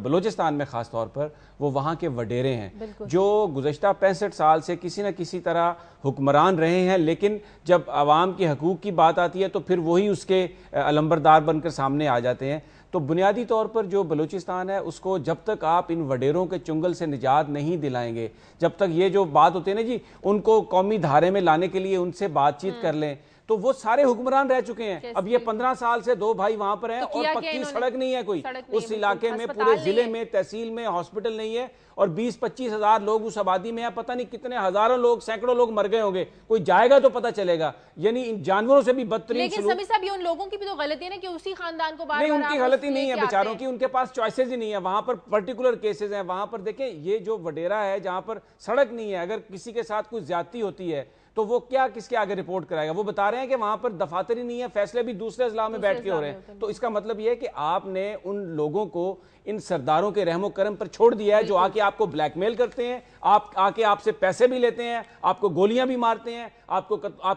بلوچستان میں خاص طور پر، وہ وہاں کے وڈیرے ہیں جو گزشتہ 65 سال سے کسی نہ کسی طرح حکمران رہے ہیں، لیکن جب عوام کے حقوق کی بات آتی ہے تو پھر وہی اس کے علمبردار بن کر سامنے آ جاتے ہیں۔ تو بنیادی طور پر جو بلوچستان ہے اس کو جب تک آپ ان وڈیروں کے چنگل سے نجات نہیں دلائیں گے، جب تک یہ جو بات ہوتی ہے نا جی ان کو قومی دھارے میں لانے کے لیے ان سے بات چیت کر لیں، تو وہ سارے حکمران رہ چکے ہیں۔ اب یہ 15 سال سے 2 بھائی وہاں پر ہیں اور پکی سڑک نہیں ہے کوئی اس علاقے میں، پورے ضلع میں، تحصیل میں ہاسپٹل نہیں ہے، اور 20-25 ہزار لوگ اس آبادی میں ہیں، پتہ نہیں کتنے ہزاروں لوگ، سینکڑوں لوگ مر گئے ہوں گے، کوئی جائے گا تو پتہ چلے گا۔ یعنی ان جانوروں سے بھی بدترین لیکن سمیع صاحب، یہ ان لوگوں کی بھی تو غلطی ہے نا کہ اسی خاندان کو بار نہیں، ان کی غلطی نہیں ہے بیچاروں کی، ان کے پاس چوائسز ہی نہیں ہے، وہاں پر پرٹیکولر کیسز ہیں۔ وہاں پر دیکھیں، یہ جو وڈیرا ہے جہاں پر سڑک نہیں ہے، اگر کسی کے ساتھ کوئی زیادتی ہوتی ہے تو وہ کیا کس کے آگے رپورٹ کرائے گا؟ وہ بتا رہے ہیں کہ وہاں پر دفاتر ہی نہیں ہے، فیصلے بھی دوسرے اضلاع میں بیٹھ کے ہو رہے ہیں. تو اس کا مطلب یہ ہے کہ آپ نے ان لوگوں کو ان سرداروں کے رحم و کرم پر چھوڑ دیا ہے جو آ کے آپ کو بلیک میل کرتے ہیں، آ کے آپ سے پیسے بھی لیتے ہیں، آپ کو گولیاں بھی مارتے ہیں، آپ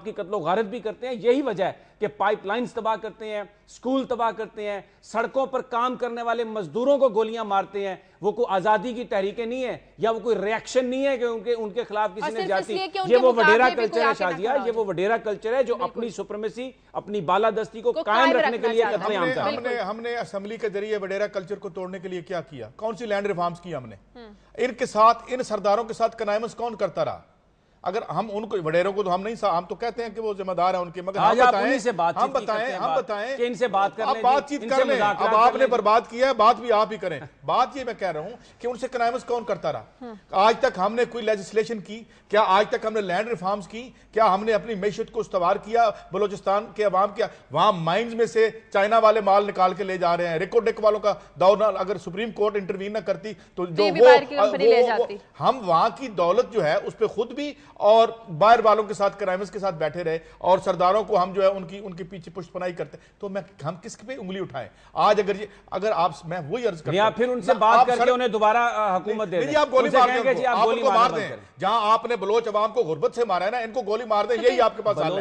کی قتل و غارت بھی کرتے ہیں. یہی وجہ ہے کہ پائپ لائنز تباہ کرتے ہیں، سکول تباہ کرتے ہیں، سڑکوں پر کام کرنے والے مزدوروں کو گولیاں مارتے ہیں. وہ کوئی آزادی کی تحریکیں نہیں ہے یا وہ کوئی ریاکشن نہیں ہے کہ ان کے خلاف کسی نے جاتی. یہ وہ وڈیرا کلچر ہے شازیہ، یہ وہ وڈیرا کلچر ہے جو اپنی سپریمیسی، اپنی بالادستی کو قائم رکھنے کے لیے قتل عام کر رہا ہے. ہم نے اسمبلی کے ذریعے وڈیرا کلچر کو توڑنے کے لیے کیا کیا؟ کون سی لینڈ ریفارمز کی ہم نے؟ ان کے ساتھ، ان سرداروں کے ساتھ کنائمنس کون کرتا رہا؟ اگر ہم ان کو وڈیروں کو تو ہم نہیں، ہم تو کہتے ہیں کہ وہ ذمہ دار ہیں ان کے، مگر ہم بتائیں کہ ان سے بات کر لیں، آپ بات چیت کر لیں. اب آپ نے برباد کیا ہے، بات بھی آپ ہی کریں. بات یہ میں کہہ رہا ہوں کہ ان سے کنائمنس کون کرتا رہا؟ آج تک ہم نے کوئی لیجسلیشن کی کیا؟ آج تک ہم نے لینڈ ریفارمز کی کیا؟ ہم نے اپنی معیشت کو استوار کیا؟ بلوچستان کے عوام کیا وہاں مائنز میں سے چائنا والے مال نکال کے لے جا رہے ہیں. ریکو ڈیک والوں کا دور، اگر سپریم کورٹ انٹروین نہ کرتی تو جو ہم وہاں کی دولت جو ہے اس پہ خود بھی اور باہر والوں کے ساتھ کرائمز کے ساتھ بیٹھے رہے اور سرداروں کو ہم جو ہے ان کے پیچھے پشت پناہی کرتے. تو ہم کس پہ انگلی اٹھائیں آج؟ اگر آپ، میں وہی عرض کرتا ہوں، پھر ان سے بات کر کے انہیں دوبارہ حکومت دے دیں. آپ گولی مار دیں. جہاں آپ نے بلوچ عوام کو غربت سے مارا ہے نا، ان کو گولی مار دیں. یہی آپ کے پاس حال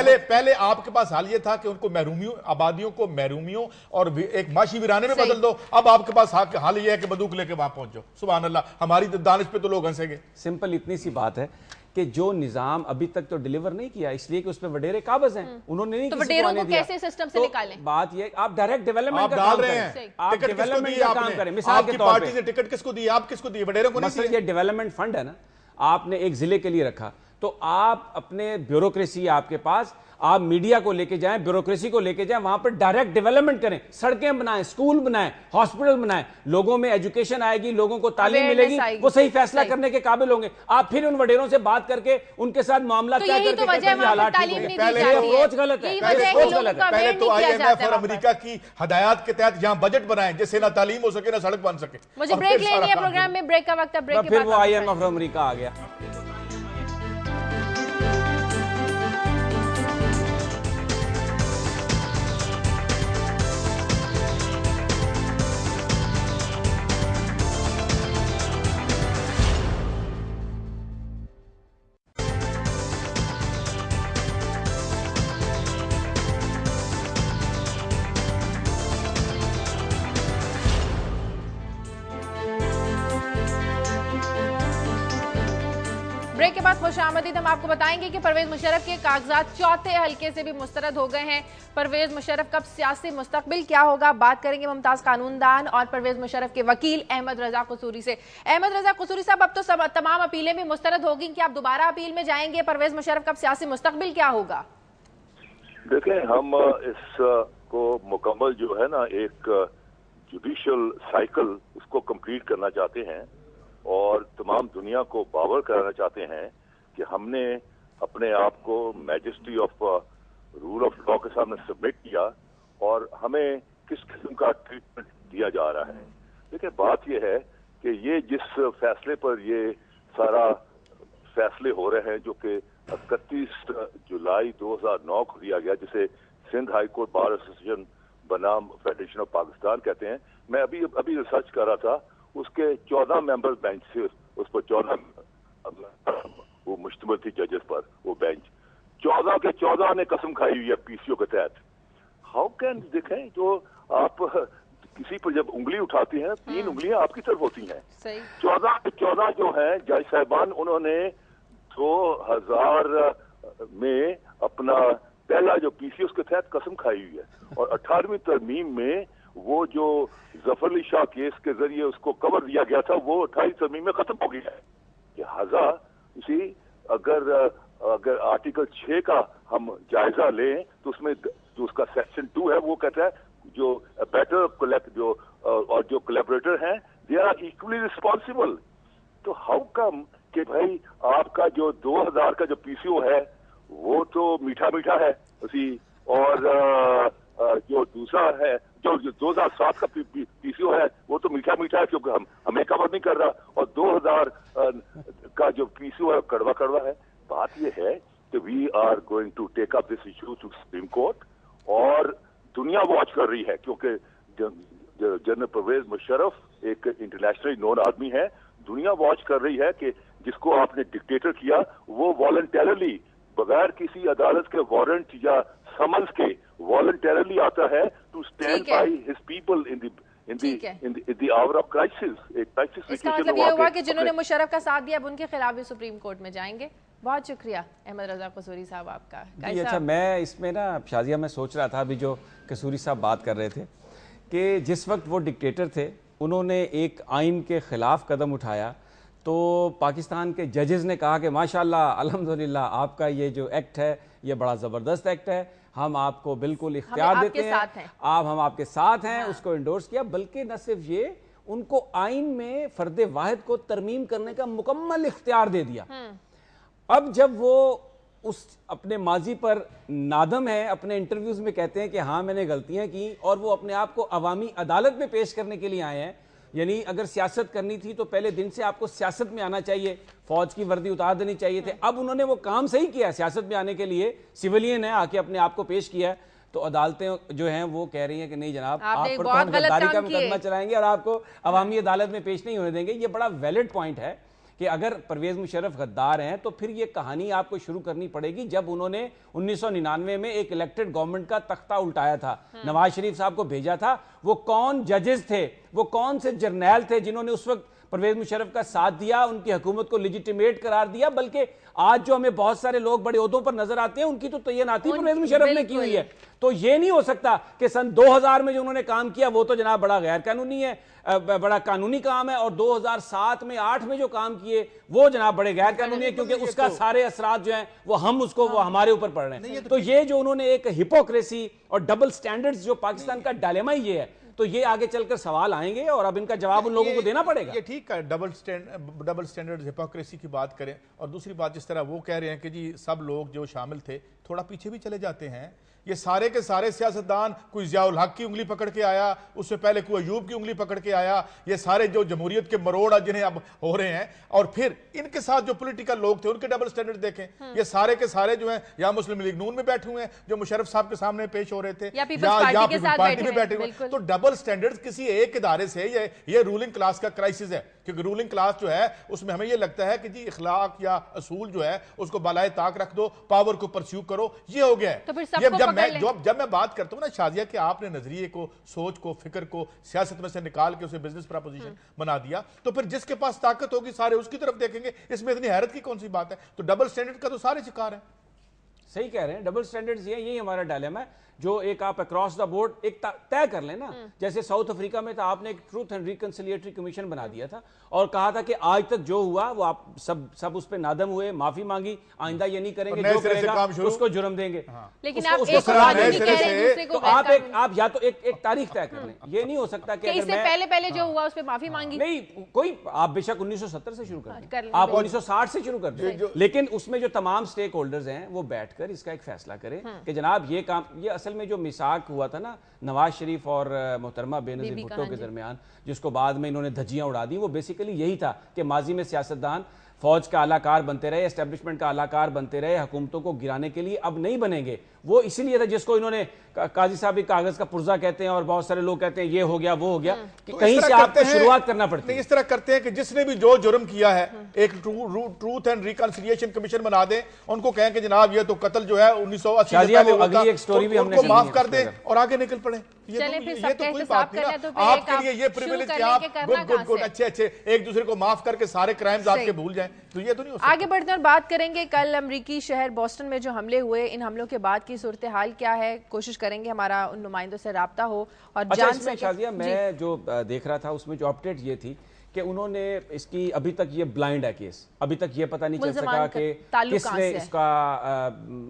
ہے. پہلے آپ کے پاس حال یہ تھا کہ ان کو محرومیوں، آبادیوں کو محرومیوں اور ایک معاشی ویرانے میں بدل دو. اب آپ کے پاس حال یہ ہے کہ بندوق لے کے وہاں پہنچو. سبحان اللہ، ہماری دانش پہ تو لوگ ہنسیں گے. سمپل اتنی سی بات ہے کہ جو نظام ابھی تک تو ڈیلیور نہیں کیا، اس لیے کہ اس پہ وڈیرے قابض ہیں، انہوں نے نہیں کسی کو آنے دیا. کیسے سسٹم سے نکالیں؟ بات یہ آپ ڈائریکٹ ڈیولپمنٹ کا کام کریں. آپ ڈیولپمنٹ کا کام کریں. مثال آپ کی پارٹی نے ٹکٹ کس کو دی؟ آپ کس کو دی؟ وڈیروں کو نہیں. مثلا یہ ڈیولپمنٹ فنڈ ہے نا، آپ نے ایک ضلع کے لیے رکھا تو آپ اپنے بیوروکریسی آپ کے پاس، آپ میڈیا کو لے کے جائیں، بیوروکریسی کو لے کے جائیں، وہاں پر ڈائریکٹ ڈیولپمنٹ کریں، سڑکیں بنائیں، سکول بنائیں، ہاسپٹل بنائیں، لوگوں میں ایجوکیشن آئے گی، لوگوں کو تعلیم ملے گی، وہ صحیح فیصلہ کرنے کے قابل ہوں گے. آپ پھر ان وڈیروں سے بات کر کے ان کے ساتھ معاملہ طے کر کے کہتے ہیں حالات ٹھیک ہوں گے. یہ اپروچ غلط ہے. پہلے تو IMF اور امریکہ کی ہدایات کے تحت یہاں بجٹ بنائیں جس سے نہ تعلیم ہو سکے نہ سڑک بن سکے. مجھے بریک لینی ہے پروگرام میں، بریک کا وقت ہے. بریک کے بعد پھر وہ IMF اور امریکہ آ گیا. بریک کے بعد خوش آمدید. ہم آپ کو بتائیں گے کہ پرویز مشرف کے کاغذات چوتھے حلقے سے بھی مسترد ہو گئے ہیں. پرویز مشرف کا سیاسی مستقبل کیا ہوگا؟ بات کریں گے ممتاز قانون دان اور پرویز مشرف کے وکیل احمد رضا قصوری سے. احمد رضا قصوری صاحب، اب تو تمام اپیلیں بھی مسترد ہوگی، کہ آپ دوبارہ اپیل میں جائیں گے؟ پرویز مشرف کا سیاسی مستقبل کیا ہوگا؟ دیکھیں، ہم اس کو مکمل جو ہے نا ایک جوڈیشل سائیکل اس کو کمپلیٹ کرنا چاہتے ہیں اور تمام دنیا کو باور کرانا چاہتے ہیں کہ ہم نے اپنے آپ کو میجسٹری آف رول آف لا کے سامنے سبمٹ کیا اور ہمیں کس قسم کا ٹریٹمنٹ دیا جا رہا ہے. دیکھیں، بات یہ ہے کہ یہ جس فیصلے پر یہ سارا فیصلے ہو رہے ہیں جو کہ 31 جولائی 2009 کو دیا گیا، جسے Sindh high court bar association بنام فیڈریشن آف پاکستان کہتے ہیں. میں ابھی ریسرچ کر رہا تھا، اس کے 14 ممبر بینچ سے، اس پر 14 وہ مشتمل تھی ججز پر. وہ بینچ 14 کے 14 نے قسم کھائی ہوئی ہے PCO کے تحت. ہاؤ کین، دیکھیں، جو آپ کسی پر جب انگلی اٹھاتی ہیں 3 انگلیاں آپ کی طرف ہوتی ہیں. 14 کے 14 جو ہیں جج صاحبان، انہوں نے 2000 میں اپنا پہلا جو PCO اس کے تحت قسم کھائی ہوئی ہے اور 18ویں ترمیم میں وہ جو ظفر علی شاہ کیس کے ذریعے اس کو کور دیا گیا تھا وہ 28 ترمیم میں ختم ہو گیا ہے. لہذا اسی اگر آرٹیکل 6 کا ہم جائزہ لیں تو اس میں جو اس کا سیکشن 2 ہے وہ کہتا ہے جو بیٹر جو اور جو کولیبریٹر ہیں دے آر ایکولی ریسپانسبل. تو ہاؤ کم کہ بھائی آپ کا جو 2000 کا جو PCO ہے وہ تو میٹھا میٹھا ہے اسی، اور جو دوسرا ہے جو 2007 کا PCO ہے وہ تو میٹھا میٹھا ہے کیونکہ ہمیں کور نہیں کر رہا، اور 2000 کا جو PCO ہے کڑوا کڑوا ہے. بات یہ ہے کہ we are going to take up this issue to Supreme Court, اور دنیا واچ کر رہی ہے کیونکہ جنرل پرویز مشرف ایک انٹرنیشنلی نون آدمی ہے. دنیا واچ کر رہی ہے کہ جس کو آپ نے ڈکٹیٹر کیا وہ والنٹیرلی بغیر کسی عدالت کے وارنٹ یا سمنس کے والنٹیرلی آتا ہے to stand by his people in the hour of crisis. ایک کرائسس اس کا مطلب یہ ہوا کہ جنہوں نے مشرف کا ساتھ دیا اب ان کے خلاف بھی سپریم کورٹ میں جائیں گے. بہت شکریہ احمد رضا قصوری صاحب آپ کا. اچھا, میں اس میں نا شازیہ میں سوچ رہا تھا ابھی جو قصوری صاحب بات کر رہے تھے کہ جس وقت وہ ڈکٹیٹر تھے انہوں نے ایک آئین کے خلاف قدم اٹھایا تو پاکستان کے ججز نے کہا کہ ماشاءاللہ الحمدللہ آپ کا یہ جو ایکٹ ہے یہ بڑا زبردست ایکٹ ہے, ہم آپ کو بالکل اختیار دیتے ہیں, ہم آپ کے ساتھ ہیں, اس کو انڈورس کیا. بلکہ نہ صرف یہ, ان کو آئین میں فرد واحد کو ترمیم کرنے کا مکمل اختیار دے دیا. اب جب وہ اس اپنے ماضی پر نادم ہے, اپنے انٹرویوز میں کہتے ہیں کہ ہاں میں نے غلطیاں کی, اور وہ اپنے آپ کو عوامی عدالت میں پیش کرنے کے لیے آئے ہیں. یعنی اگر سیاست کرنی تھی تو پہلے دن سے آپ کو سیاست میں آنا چاہیے, فوج کی وردی اتار دینی چاہیے تھے. اب انہوں نے وہ کام صحیح کیا, سیاست میں آنے کے لیے سیولین ہے, آ کے اپنے آپ کو پیش کیا ہے. تو عدالتیں جو ہیں وہ کہہ رہی ہیں کہ نہیں جناب, آپ پر تو ہم غداری کا مقدمہ چلائیں گے اور آپ کو عوامی عدالت میں پیش نہیں ہونے دیں گے. یہ بڑا ویلڈ پوائنٹ ہے کہ اگر پرویز مشرف غدار ہیں تو پھر یہ کہانی آپ کو شروع کرنی پڑے گی جب انہوں نے 1999 میں ایک الیکٹڈ گورنمنٹ کا تختہ الٹایا تھا, نواز شریف صاحب کو بھیجا تھا. وہ کون ججز تھے, وہ کون سے جرنیل تھے جنہوں نے اس وقت پرویز مشرف کا ساتھ دیا, ان کی حکومت کو لیجیٹیمیٹ قرار دیا. بلکہ آج جو ہمیں بہت سارے لوگ بڑے عہدوں پر نظر آتے ہیں ان کی تو تعیناتی پرویز مشرف نے کی ہوئی ہے. تو یہ نہیں ہو سکتا کہ سن 2000 میں جو انہوں نے کام کیا وہ تو جناب بڑا غیر قانونی ہے, بڑا قانونی کام ہے, اور 2007 میں 8 میں جو کام کیے وہ جناب بڑے غیر قانونی ہے, کیونکہ اس کا سارے اثرات جو ہیں وہ ہم اس کو وہ ہمارے اوپر پڑ رہے ہیں. تو یہ جو انہوں نے ایک ہپوکریسی اور ڈبل سٹینڈرڈز جو پاکستان کا ڈائلیما ہی یہ ہے, تو یہ آگے چل کر سوال آئیں گے اور اب ان کا جواب ان لوگوں کو دینا پڑے گا. یہ ٹھیک ہے, ڈبل سٹینڈرڈ ہپوکریسی کی بات کریں. اور دوسری بات جس طرح وہ کہہ رہے ہیں کہ جی سب لوگ جو شامل تھے تھوڑا پیچھے بھی چلے جاتے ہیں. یہ سارے کے سارے سیاستدان, کوئی ضیاء الحق کی انگلی پکڑ کے آیا, اس سے پہلے کوئی ایوب کی انگلی پکڑ کے آیا, یہ سارے جو جمہوریت کے مروڑ جنہیں اب ہو رہے ہیں, اور پھر ان کے ساتھ جو پولیٹیکل لوگ تھے ان کے ڈبل سٹینڈرڈ دیکھیں. یہ سارے کے سارے جو ہیں یا مسلم لیگ نون میں بیٹھے ہوئے ہیں جو مشرف صاحب کے سامنے پیش ہو رہے تھے, یا پیپلز پارٹی میں بیٹھے ہوئے ہیں. تو ڈبل سٹینڈرڈ کسی ایک ادارے سے یہ رولنگ کلاس کا کرائسس ہے, کیونکہ رولنگ کلاس جو ہے اس میں ہمیں یہ لگتا ہے کہ جی اخلاق یا اصول جو ہے اس کو بالائے طاق رکھ دو, پاور کو پرسیو کرو, یہ ہو گیا ہے. جب میں بات کرتا ہوں نا شازیہ کہ آپ نے نظریے کو, سوچ کو, فکر کو سیاست میں سے نکال کے اسے بزنس پراپوزیشن بنا دیا, تو پھر جس کے پاس طاقت ہوگی سارے اس کی طرف دیکھیں گے. اس میں اتنی حیرت کی کون سی بات ہے؟ تو ڈبل سٹینڈرڈ کا تو سارے شکار ہیں. صحیح کہہ رہے ہیں, ڈبل سٹینڈرڈز یہی ہمارا ڈائلیما ہے جو ایک آپ اکراس دا بورڈ ایک طے کر لیں نا. جیسے ساؤتھ افریقہ میں تھا, آپ نے ایک ٹروتھ اینڈ ریکنسیلیٹری کمیشن بنا دیا تھا اور کہا تھا کہ آج تک جو ہوا وہ آپ سب اس پہ نادم ہوئے, معافی مانگی, آئندہ یہ نہیں کریں گے, جو کرے گا اس کو جرم دیں گے. لیکن آپ یا تو ایک تاریخ طے کر لیں. یہ نہیں ہو سکتا کہ اس سے پہلے جو ہوا اس پہ معافی مانگی نہیں کوئی, آپ بے شک 1970 سے شروع کر دیں, آپ 1960 سے شروع کر دیں, لیکن اس میں جو تمام سٹیک ہولڈرز ہیں وہ بیٹھ کر اس کا ایک فیصلہ کریں کہ جناب یہ کام, یہ اصل میں جو میثاق ہوا تھا نا نواز شریف اور محترمہ بینظیر بھٹو کے درمیان, جس کو بعد میں انہوں نے دھجیاں اڑا دی, وہ بیسیکلی یہی تھا کہ ماضی میں سیاستدان فوج کا اعلیٰ کار بنتے رہے, اسٹیبلشمنٹ کا اعلیٰ کار بنتے رہے, حکومتوں کو گرانے کے لیے اب نہیں بنیں گے. وہ اسی لیے تھا جس کو انہوں نے قاضی صاحب کاغذ کا پرزہ کہتے ہیں, اور بہت سارے لوگ کہتے ہیں یہ ہو گیا وہ ہو گیا, کہیں سے آپ کو شروعات کرنا پڑتی ہے. اس طرح کرتے ہیں کہ جس نے بھی جو جرم کیا ہے ایک ٹروتھ اینڈ ریکنسیلیشن کمیشن بنا دیں, ان کو کہیں کہ جناب یہ تو قتل جو ہے 1980 میں اگلی ایک سٹوری بھی ہم نے معاف کر دیں اور آگے نکل پڑیں. یہ تو کوئی بات نہیں نا, آپ کے لیے یہ پریویلیج کہ آپ گڈ اچھے ایک دوسرے کو معاف کر کے سارے کرائمز آپ کے بھول جائیں, تو یہ تو نہیں ہو سکتا. آگے بڑھتے ہیں اور بات کریں گے کل امریکی شہر بوسٹن میں جو حملے ہوئے, ان حملوں کے بعد کی صورتحال کیا ہے, کوشش کریں گے ہمارا ان نمائندوں سے رابطہ ہو اور جان سکیں. شازیہ میں جو دیکھ رہا تھا اس میں جو اپڈیٹ یہ تھی کہ انہوں نے اس کی ابھی تک یہ بلائنڈ ہے کیس, ابھی تک یہ پتہ نہیں چل سکا کہ کس نے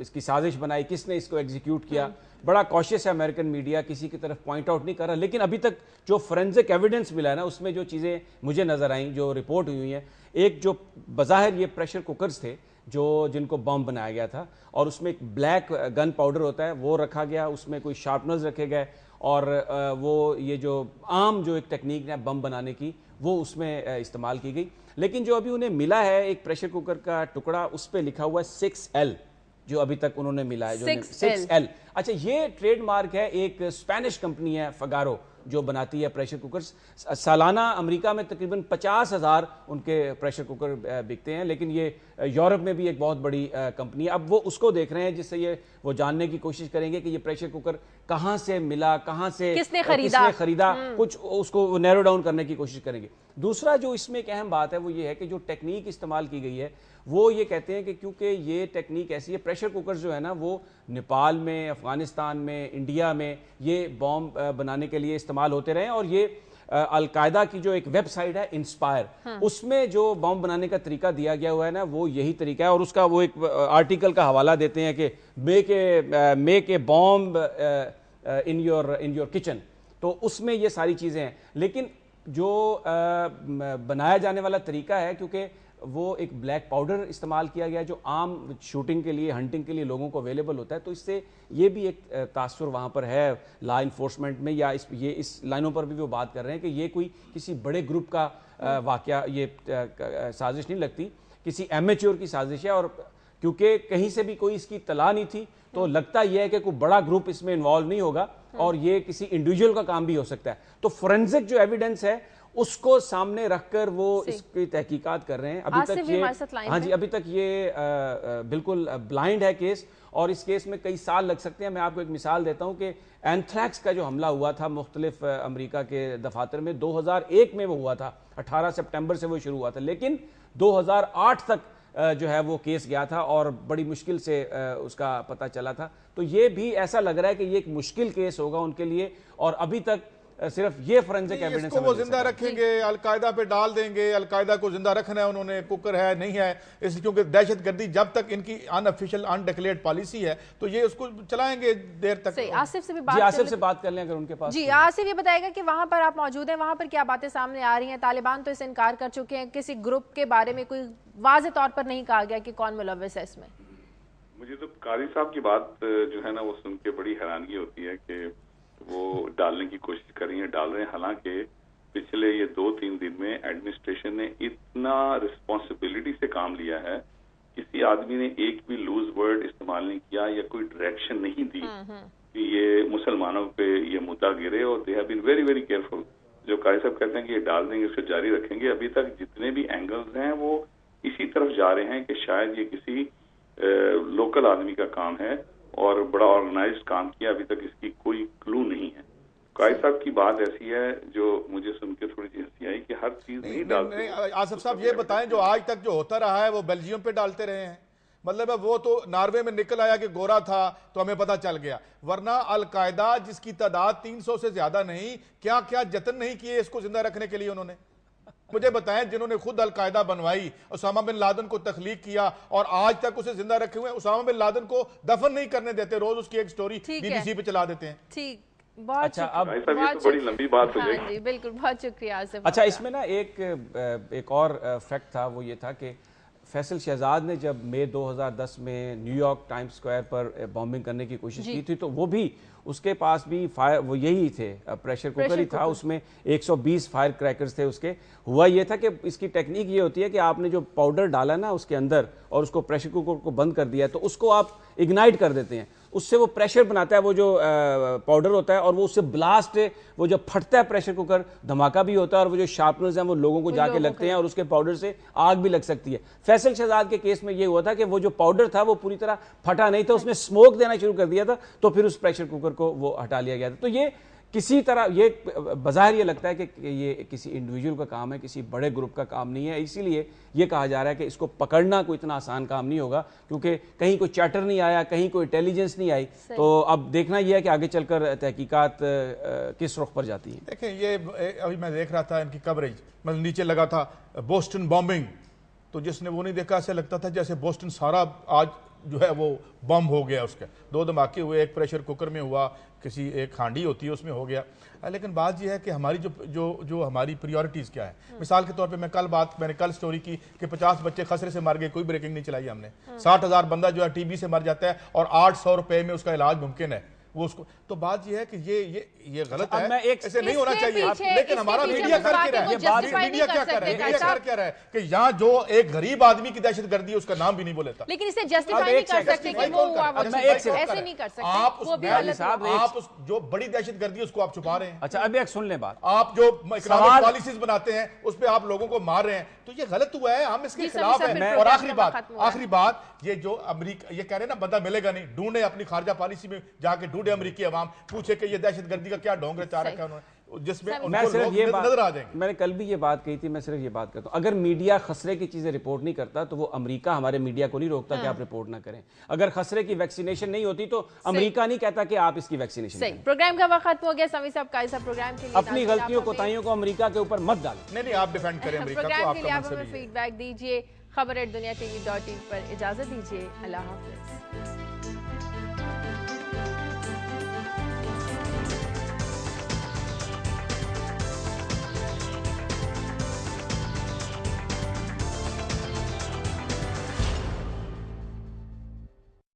اس کی سازش بنائی, کس نے اس کو ایگزیکیوٹ کیا. بڑا کوشش ہے امریکن میڈیا, کسی کی طرف پوائنٹ آؤٹ نہیں کر رہا, لیکن ابھی تک جو فورینزک ایویڈنس ملا ہے نا اس میں جو چیزیں مجھے نظر آئیں, جو رپورٹ ہوئی ہیں, ایک جو بظاہر یہ پریشر کوکرز تھے جن کو بم بنایا گیا تھا, اور اس میں ایک بلیک گن پاؤڈر ہوتا ہے وہ رکھا گیا, اس میں کوئی شارپنرز رکھے گئے, اور وہ یہ جو عام جو ایک ٹیکنیک ہے بم بنانے کی وہ اس میں استعمال کی گئی. لیکن جو ابھی انہیں ملا ہے ایک پریشر کوکر کا ٹکڑا, اس پہ لکھا ہوا ہے 6L, جو ابھی تک انہوں نے ملا ہے, جو 6L. اچھا یہ ٹریڈ مارک ہے, ایک اسپینش کمپنی ہے فگارو جو بناتی ہے پریشر کوکرز. سالانہ امریکہ میں تقریباً 50,000 ان کے پریشر کوکر بکتے ہیں, لیکن یہ یورپ میں بھی ایک بہت بڑی کمپنی ہے. اب وہ اس کو دیکھ رہے ہیں جس سے وہ جاننے کی کوشش کریں گے کہ یہ پریشر کوکر کہاں سے ملا, کہاں سے کس نے خریدا, کچھ اس کو نیرو ڈاؤن کرنے کی کوشش کریں گے. دوسرا جو اس میں ایک اہم بات ہے وہ یہ ہے کہ جو ٹیکنیک استعمال کی گئی ہے وہ یہ کہتے ہیں کہ کیونکہ یہ ٹیکنیک ایسی ہے, پریشر کوکر جو ہے نا وہ نیپال میں, افغانستان میں, انڈیا میں یہ بوم بنانے کے لیے استعمال ہوتے رہے ہیں, اور یہ القاعدہ کی جو ایک ویب سائٹ ہے انسپائر, اس میں جو بم بنانے کا طریقہ دیا گیا ہوا ہے نا وہ یہی طریقہ ہے, اور اس کا وہ ایک آرٹیکل کا حوالہ دیتے ہیں کہ make a boom in your kitchen, تو اس میں یہ ساری چیزیں ہیں. لیکن جو بنایا جانے والا طریقہ ہے, کیونکہ وہ ایک بلیک پاؤڈر استعمال کیا گیا جو عام شوٹنگ کے لیے, ہنٹنگ کے لیے لوگوں کو اویلیبل ہوتا ہے, تو اس سے یہ بھی ایک تاثر وہاں پر ہے لا انفورسمنٹ میں, یا اس لائنوں پر بھی وہ بات کر رہے ہیں کہ یہ کوئی کسی بڑے گروپ کا واقعہ, یہ سازش نہیں لگتی, کسی ایمیچور کی سازش ہے, اور کیونکہ کہیں سے بھی کوئی اس کی اطلاع نہیں تھی تو لگتا یہ ہے کہ کوئی بڑا گروپ اس میں انوالو نہیں ہوگا, اور یہ کسی انڈیویجول کا کام بھی ہو سکتا ہے. تو فورینزک جو ایویڈنس ہے اس کو سامنے رکھ کر وہ اس کی تحقیقات کر رہے ہیں. ابھی تک یہ بالکل بلائنڈ ہے کیس, اور اس کیس میں کئی سال لگ سکتے ہیں. میں آپ کو ایک مثال دیتا ہوں کہ اینتھریکس کا جو حملہ ہوا تھا مختلف امریکہ کے دفاتر میں 2001 میں وہ ہوا تھا, 18 سپٹمبر سے وہ شروع ہوا تھا, لیکن 2008 تک جو ہے وہ کیس گیا تھا اور بڑی مشکل سے اس کا پتہ چلا تھا. تو یہ بھی ایسا لگ رہا ہے کہ یہ ایک مشکل کیس ہوگا ان کے لیے, اور ابھی تک صرف یہ فورینزک ایویڈنس کو وہ زندہ رکھیں گے, القاعدہ پہ ڈال دیں گے, القاعدہ کو زندہ رکھنا ہے انہوں نے, کوکر ہے نہیں ہے, اس کیونکہ دہشت گردی جب تک ان کی ان آفیشیل ان ڈکلیئرڈ پالیسی ہے تو یہ اس کو چلائیں گے دیر تک. آصف سے بات کر لیں اگر ان کے پاس. جی آصف یہ بتائے گا کہ وہاں پر آپ موجود ہیں, وہاں پر کیا باتیں سامنے آ رہی ہیں؟ طالبان تو اس سے انکار کر چکے ہیں, کسی گروپ کے بارے میں کوئی واضح طور پر نہیں کہا گیا کہ کون ملوث ہے اس میں. مجھے تو قاری صاحب کی بات جو ہے نا وہ سن کے بڑی حیرانگی ہوتی ہے کہ وہ ڈالنے کی کوشش کر رہی ہیں, ڈال رہے ہیں, حالانکہ پچھلے یہ 2-3 دن میں ایڈمنسٹریشن نے اتنا رسپانسبلٹی سے کام لیا ہے, کسی آدمی نے ایک بھی لوز ورڈ استعمال نہیں کیا یا کوئی ڈائریکشن نہیں دی کہ یہ مسلمانوں پہ یہ مدعا گرے, اور they have been very very careful. جو قاری صاحب کہتے ہیں کہ یہ ڈال دیں گے, اس کو جاری رکھیں گے, ابھی تک جتنے بھی اینگلز ہیں وہ اسی طرف جا رہے ہیں کہ شاید یہ کسی لوکل آدمی کا کام ہے اور بڑا آرگنائزڈ کام کیا, ابھی تک اس کی کوئی کلو نہیں ہے. قائد صاحب کی بات ایسی ہے جو مجھے سن کے تھوڑی سی ہنسی آئی کہ ہر چیز نہیں ڈالتے. آصف صاحب یہ بتائیں, جو آج تک جو ہوتا رہا ہے وہ بیلجیم پہ ڈالتے رہے ہیں, مطلب ہے وہ تو ناروے میں نکل آیا کہ گورا تھا تو ہمیں پتہ چل گیا, ورنہ القاعدہ جس کی تعداد 300 سے زیادہ نہیں, کیا کیا جتن نہیں کیے اس کو زندہ رکھنے کے لیے انہوں نے. مجھے بتائیں جنہوں نے خود القاعدہ بنوائی, اسامہ بن لادن کو تخلیق کیا اور آج تک اسے زندہ رکھے ہوئے, اسامہ بن لادن کو دفن نہیں کرنے دیتے, روز اس کی ایک سٹوری BBC پہ چلا دیتے ہیں. ٹھیک, بہت بڑی لمبی بات ہو جائے گی. بالکل, بہت شکریہ آصف. اچھا اس میں نا ایک اور فیکٹ تھا, وہ یہ تھا کہ فیصل شہزاد نے جب مئی 2010 میں نیو یارک ٹائم سکوائر پر بامبنگ کرنے کی کوشش کی تھی تو وہ بھی اس کے پاس بھی وہ یہی تھے, پریشر کوکر ہی تھا, اس میں 120 فائر کریکرز تھے اس کے. ہوا یہ تھا کہ اس کی ٹیکنیک یہ ہوتی ہے کہ آپ نے جو پاؤڈر ڈالا نا اس کے اندر اور اس کو پریشر کوکر کو بند کر دیا تو اس کو آپ اگنائٹ کر دیتے ہیں, اس سے وہ پریشر بناتا ہے, وہ جو پاؤڈر ہوتا ہے, اور وہ اس سے بلاسٹ, وہ جب پھٹتا ہے پریشر کوکر دھماکہ بھی ہوتا ہے, اور وہ جو شارپنرز ہیں وہ لوگوں کو جا کے لگتے ہیں اور اس کے پاؤڈر سے آگ بھی لگ سکتی ہے. فیصل شہزاد کے کیس میں یہ ہوا تھا کہ وہ جو پاؤڈر تھا وہ پوری طرح پھٹا نہیں تھا, اس نے سموک دینا شروع کر دیا تھا, تو پھر اس پریشر کوکر کو وہ ہٹا لیا گیا تھا. تو یہ کسی طرح یہ بظاہر یہ لگتا ہے کہ یہ کسی انڈیویجول کا کام ہے, کسی بڑے گروپ کا کام نہیں ہے, اسی لیے یہ کہا جا رہا ہے کہ اس کو پکڑنا کوئی اتنا آسان کام نہیں ہوگا, کیونکہ کہیں کوئی چیٹر نہیں آیا, کہیں کوئی انٹیلیجنس نہیں آئی. تو اب دیکھنا یہ ہے کہ آگے چل کر تحقیقات کس رخ پر جاتی ہیں. دیکھیں یہ ابھی میں دیکھ رہا تھا ان کی کوریج, مطلب نیچے لگا تھا بوسٹن بامبنگ, تو جس نے وہ نہیں دیکھا ایسے لگتا تھا جیسے بوسٹن سارا آج جو ہے وہ بم ہو گیا. اس کے 2 دھماکے ہوئے, ایک پریشر کوکر میں ہوا, کسی ایک ہانڈی ہوتی ہے اس میں ہو گیا. لیکن بات یہ ہے کہ ہماری جو ہماری پریورٹیز کیا ہے. مثال کے طور پہ میں نے کل سٹوری کی کہ 50 بچے خسرے سے مر گئے, کوئی بریکنگ نہیں چلائی ہم نے. 60,000 بندہ جو ہے TB سے مر جاتا ہے اور 800 روپے میں اس کا علاج ممکن ہے. وہ اس کو تو بات یہ ہے کہ یہ غلط اب میں ہے، ایسے نہیں ہونا چاہیے. لیکن ہمارا میڈیا کر کے رہا ہے، میڈیا کیا کر رہا ہے کہ یہاں جو ایک غریب آدمی کی دہشت گردی ہے اس کا نام بھی نہیں بولتا. لیکن اسے جسٹیفائی نہیں کر سکتے کہ وہ ایسے نہیں کر سکتے. آپ جو بڑی دہشت گردی ہے اس کو آپ چھپا رہے ہیں. اچھا اب ایک سن لیں بات، آپ جو اکنامک پالیسیز بناتے ہیں اس پہ آپ لوگوں کو مار رہے ہیں، تو یہ غلط ہوا ہے، ہم اس کے خلاف ہیں. اور آخری بات یہ جو امریکہ یہ کہہ رہے ہیں نا بندہ ملے گا نہیں، ڈھونڈے اپنی خارجہ پالیسی میں جا کے ڈھونڈے امریکی عوام، پوچھے کہ یہ دہشت گردی کا کیا ڈھونگ رچا رکھا ہے انہوں نے، جس میں ان کو لوگ نظر آ جائیں گے. میں نے کل بھی یہ بات کہی تھی، میں صرف یہ بات کرتا ہوں، اگر میڈیا خسرے کی چیزیں رپورٹ نہیں کرتا تو وہ امریکہ ہمارے میڈیا کو نہیں روکتا کہ آپ رپورٹ نہ کریں. اگر خسرے کی ویکسینیشن نہیں ہوتی تو امریکہ نہیں کہتا کہ آپ اس کی ویکسینیشن کریں. پروگرام کا وقت ختم ہو گیا. سمیع صاحب قاری صاحب پروگرام کے لیے اپنی غلطیوں کوتاہیوں کو امریکہ کے اوپر مت ڈالیں. نہیں آپ ڈیفینڈ کریں امریکہ کو. پروگرام کے لیے آپ ہمیں فیڈ بیک دیجیے. خبر@دنیا TV.in پر اجازت دیجیے. اللہ حافظ.